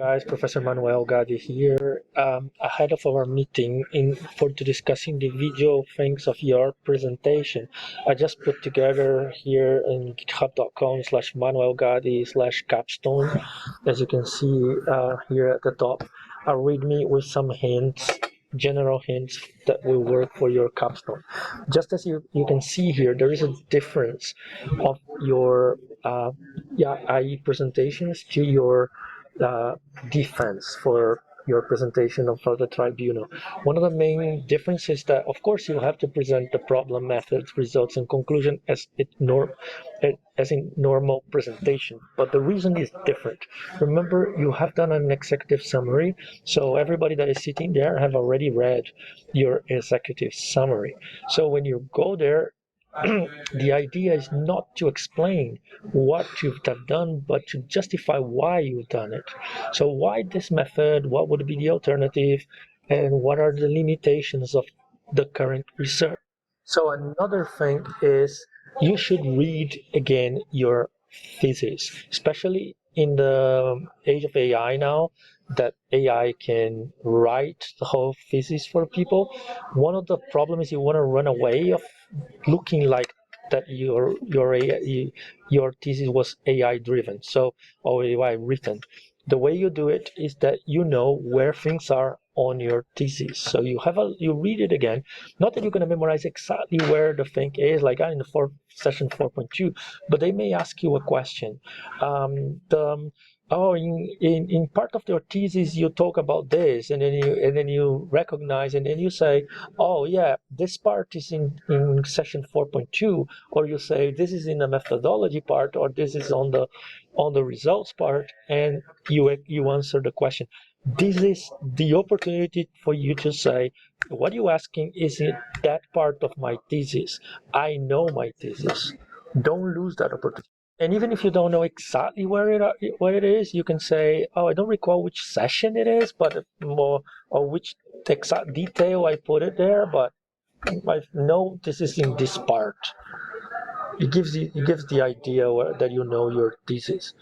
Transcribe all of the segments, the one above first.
Guys, Professor Manuel Gadi here. Ahead of our meeting to discussing the visual things of your presentation, I just put together here in github.com/Manuel Gadi/Capstone, as you can see here at the top, a README with some hints, general hints that will work for your capstone. Just as you can see here, there is a difference of your IE presentations to your uh, defense for your presentation for the tribunal. One of the main differences is that, of course, you have to present the problem, methods, results, and conclusion as in normal presentation. But the reason is different. Remember, you have done an executive summary, so everybody that is sitting there have already read your executive summary. So when you go there, the idea is not to explain what you have done, but to justify why you've done it. So why this method? What would be the alternative? And what are the limitations of the current research? So another thing is you should read again your thesis, especially in the age of AI now, that AI can write the whole thesis for people. One of the problems is you want to run away of looking like that your thesis was AI driven, so or AI written. The way you do it is that you know where things are on your thesis, so you read it again. Not that you're going to memorize exactly where the thing is, like in the session 4.2, but they may ask you a question. In part of your thesis you talk about this, and then you recognize, and then you say, oh yeah, this part is in session 4.2, or you say this is in the methodology part, or this is on the results part, and you answer the question. This is the opportunity for you to say, what you're asking is in that part of my thesis. I know my thesis. Don't lose that opportunity. And even if you don't know exactly where it is, you can say, "Oh, I don't recall which session it is, but more or which exact detail I put it there, but I know this is in this part." It gives the idea that you know your thesis.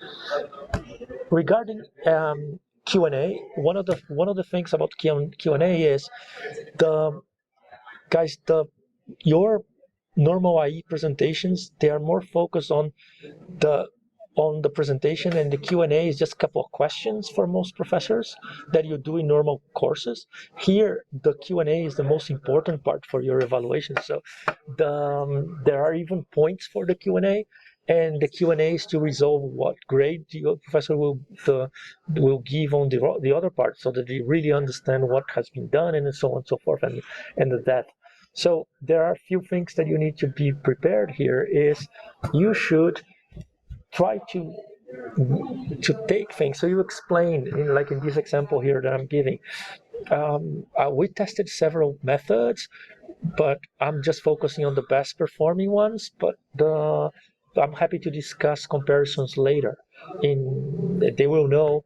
Regarding Q&A, one of the things about Q&A is the guys the your normal IE presentations, they are more focused the on the presentation, and the Q&A is just a couple of questions for most professors that you do in normal courses. Here, the Q&A is the most important part for your evaluation. So there are even points for the Q&A, and the Q&A is to resolve what grade the professor will give on the other part, so that they really understand what has been done, and so on and so forth, and the depth. So there are a few things that you need to be prepared here. Is you should try to take things. So you explain, like in this example here that I'm giving. We tested several methods, but I'm just focusing on the best performing ones. But I'm happy to discuss comparisons later. They will know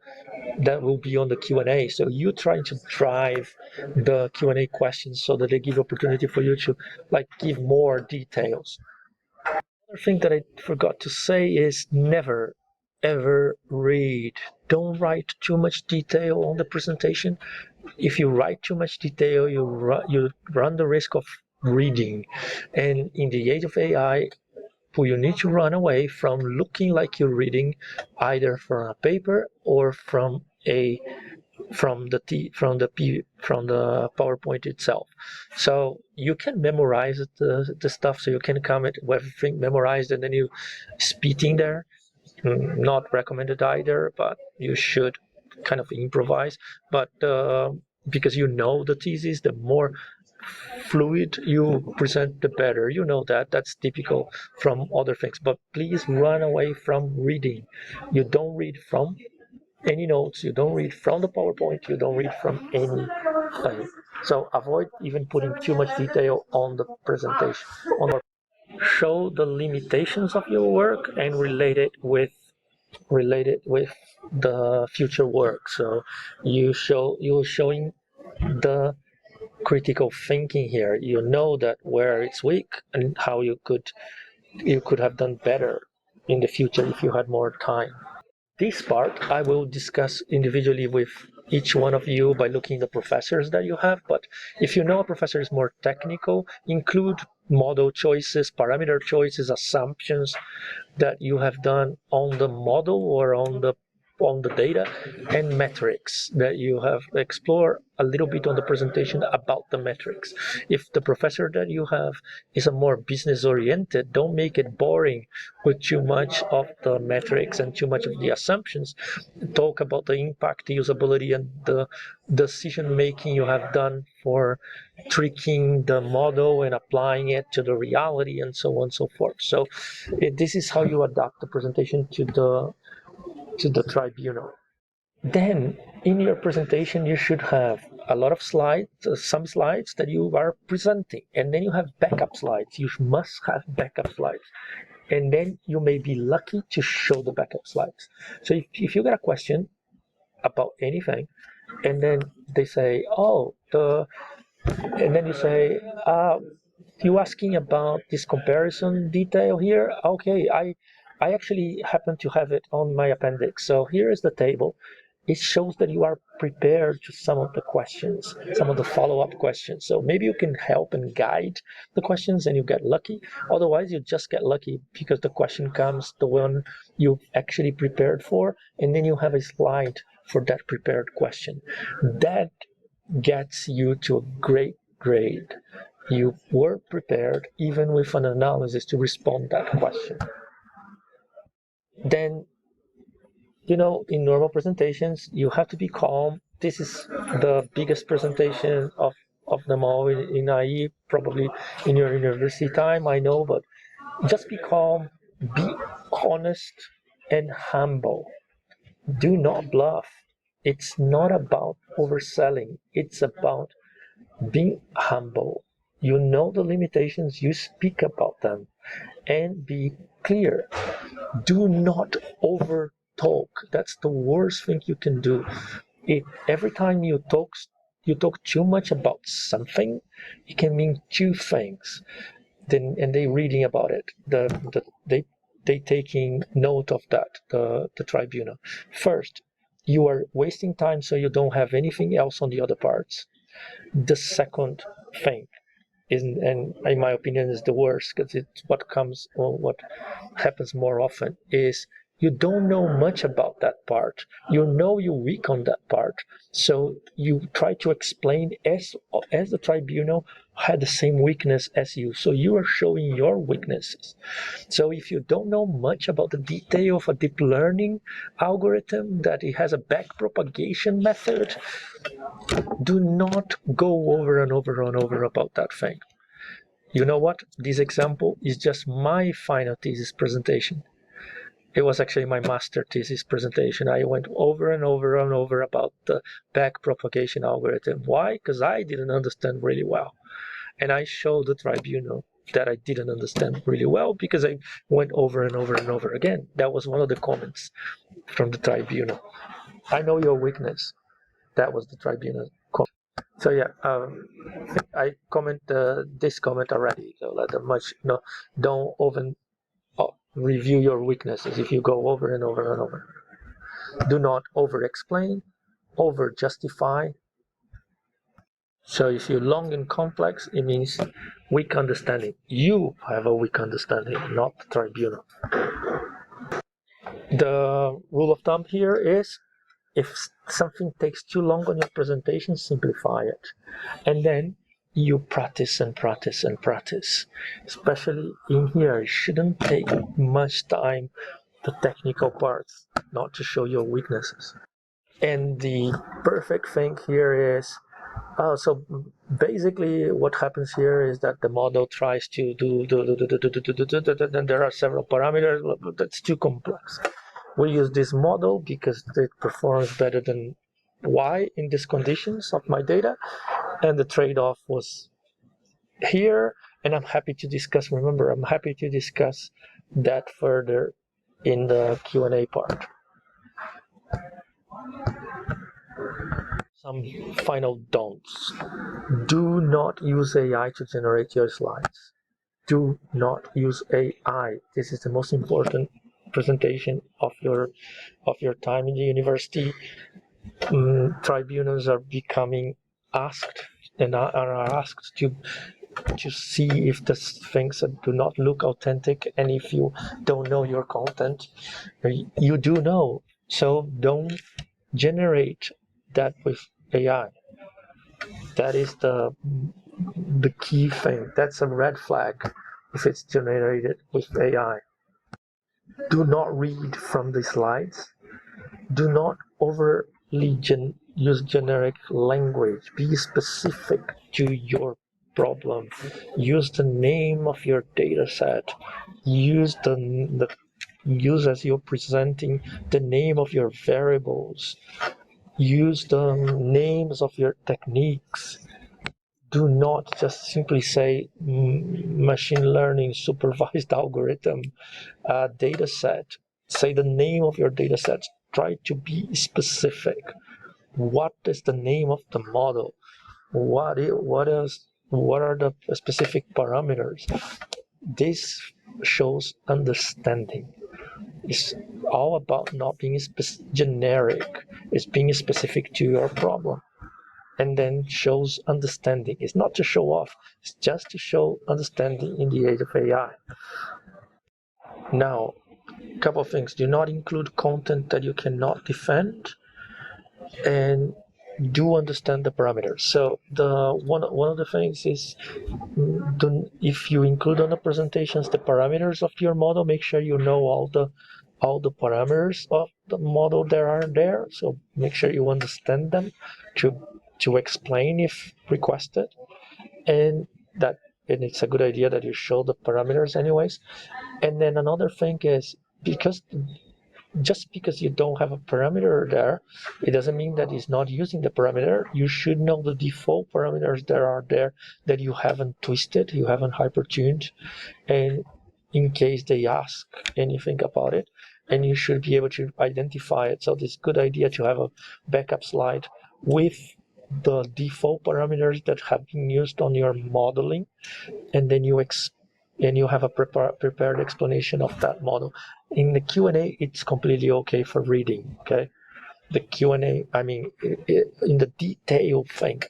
that will be on the Q&A. So you trying to drive the Q&A questions so that they give opportunity for you to give more details. Another thing that I forgot to say is never ever read. Don't write too much detail on the presentation. If you write too much detail, you run the risk of reading. And in the age of AI, you need to run away from looking like you're reading either from a paper or from the PowerPoint itself. So you can memorize the stuff, so you can come with everything memorized and then you spitting there. Not recommended either, but you should kind of improvise. But because you know the thesis, the more fluid you present, the better. You know that's typical from other things. But please run away from reading. You don't read from any notes, you don't read from the PowerPoint, you don't read from anything. So avoid even putting too much detail on the presentation. Show the limitations of your work and relate it with the future work. So you're showing the critical thinking here. You know that where it's weak and how you could have done better in the future if you had more time. this part I will discuss individually with each one of you by looking at the professors that you have. But if you know a professor is more technical, include model choices, parameter choices, assumptions that you have done on the model or on the data, and metrics that you have explored a little bit on the presentation about the metrics. If the professor that you have is a more business oriented, don't make it boring with too much of the metrics and too much of the assumptions. Talk about the impact, the usability, and the decision making you have done for tricking the model and applying it to the reality, and so on and so forth. So this is how you adapt the presentation to the tribunal. Then in your presentation you should have a lot of slides, some slides that you are presenting, and then you have backup slides. You must have backup slides, and then you may be lucky to show the backup slides. So if you get a question about anything, and then they say, and then you say, you asking about this comparison detail here? Okay, I actually happen to have it on my appendix. So here is the table. It shows that you are prepared to some of the questions, some of the follow-up questions. So maybe you can help and guide the questions and you get lucky. Otherwise, you just get lucky because the question comes, the one you actually prepared for, and then you have a slide for that prepared question. That gets you to a great grade. You were prepared even with an analysis to respond that question. Then, in normal presentations, you have to be calm. This is the biggest presentation of them all in IE, probably in your university time, I know, but just be calm, be honest, and humble. Do not bluff. It's not about overselling. It's about being humble. You know the limitations, you speak about them, and be clear. Do not over talk. That's the worst thing you can do. Every time you talk too much about something, it can mean two things. And they reading about it. They taking note of that. The tribunal. First, you are wasting time, so you don't have anything else on the other parts. The second thing is, and in my opinion, is the worst because it's what happens more often is you don't know much about that part. You know you're weak on that part, so you try to explain as the tribunal had the same weakness as you. So you are showing your weaknesses. So if you don't know much about the detail of a deep learning algorithm, that it has a back propagation method, do not go over and over and over about that thing. You know what? This example is just my final thesis presentation. It was actually my master thesis presentation. I went over and over and over about the back propagation algorithm. Why? Because I didn't understand really well. And I showed the tribunal that I didn't understand really well because I went over and over and over again. That was one of the comments from the tribunal. I know your weakness. That was the tribunal comment. So yeah, I comment this comment already. So let them don't even review your weaknesses if you go over and over and over. Do not over explain, over justify. So if you're long and complex, it means weak understanding. You have a weak understanding, not the tribunal. The rule of thumb here is if something takes too long on your presentation, simplify it. And then you practice and practice and practice. Especially in here, it shouldn't take much time, the technical parts, not to show your weaknesses. And the perfect thing here is, so basically what happens here is that the model tries to do, and there are several parameters, but that's too complex. We use this model because it performs better than Y in these conditions of my data, and the trade-off was here, and I'm happy to discuss, remember, I'm happy to discuss that further in the Q&A part. Some final don'ts. Do not use AI to generate your slides. Do not use AI. This is the most important presentation of your time in the university, tribunals are becoming asked and are asked to see if the things do not look authentic, and if you don't know your content, you do know. So don't generate that with AI. That is the key thing. That's a red flag if it's generated with AI. Do not read from the slides. Do not overly use generic language. Be specific to your problem. Use the name of your data set. Use use as you're presenting the name of your variables. Use the names of your techniques. Do not just simply say machine learning supervised algorithm data set. Say the name of your data set. Try to be specific. What is the name of the model? What are the specific parameters? This shows understanding. It's all about not being generic. It's being specific to your problem, and then shows understanding. It's not to show off, it's just to show understanding in the age of AI. Now, a couple of things. Do not include content that you cannot defend, and do understand the parameters. So the one of the things is, if you include on the presentations the parameters of your model, make sure you know all the parameters of the model that are there. So make sure you understand them to explain if requested, and it's a good idea that you show the parameters anyways. And then another thing is, because just because you don't have a parameter there, it doesn't mean that it's not using the parameter. You should know the default parameters that are there, that you haven't twisted, you haven't hypertuned, and in case they ask anything about it, and you should be able to identify it. So it's a good idea to have a backup slide with the default parameters that have been used on your modeling, and then you have a prepared explanation of that model. In the Q&A, it's completely okay for reading. Okay, the Q&A, I mean, in the detailed thing.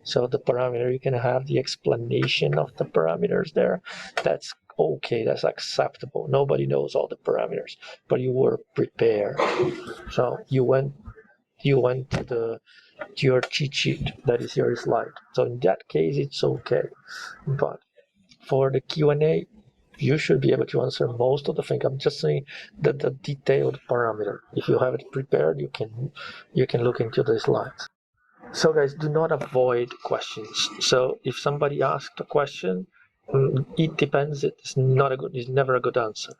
So the parameter, you can have the explanation of the parameters there. That's okay. That's acceptable. Nobody knows all the parameters, but you were prepared. So you went to your cheat sheet, that is your slide. So in that case, it's okay. But for the Q&A, you should be able to answer most of the thing. I'm just saying that the detailed parameter, if you have it prepared, you can look into the slides. So guys, do not avoid questions. So if somebody asks a question, it depends. It's never a good answer.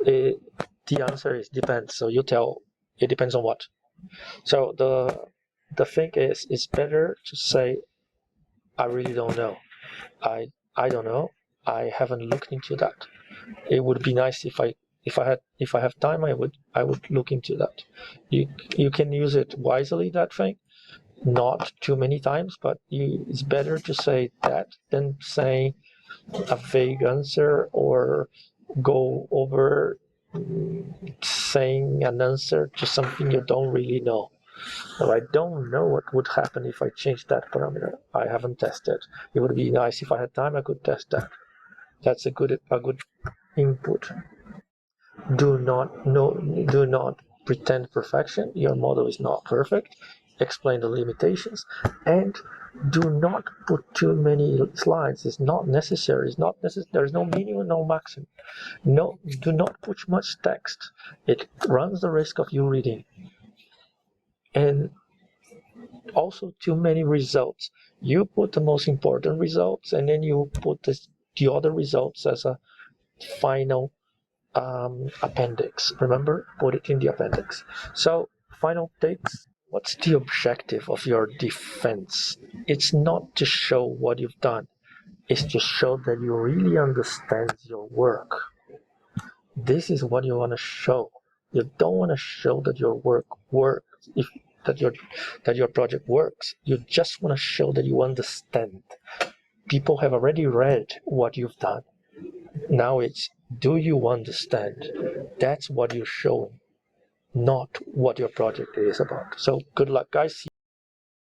The answer is depends. So you tell it depends on what. So the thing is, it's better to say I really don't know. I don't know. I haven't looked into that. It would be nice if I have time, I would look into that. You can use it wisely, that thing, not too many times, but it's better to say that than saying a vague answer, or go over saying an answer to something you don't really know. So I don't know what would happen if I changed that parameter. I haven't tested. It would be nice if I had time, I could test that. That's a good input. Do not pretend perfection. Your model is not perfect. Explain the limitations, and do not put too many slides. It's not necessary. It's not necessary. There's no minimum, no maximum. No, do not put much text. It runs the risk of you reading. And also too many results. You put the most important results, and then you put the other results as a final appendix. Remember, put it in the appendix. So, final takes. What's the objective of your defense? It's not to show what you've done. It's to show that you really understand your work. This is what you want to show. You don't want to show that your work works, that your project works. You just want to show that you understand. People have already read what you've done. Now it's, do you understand? That's what you're showing, not what your project is about. So good luck, guys.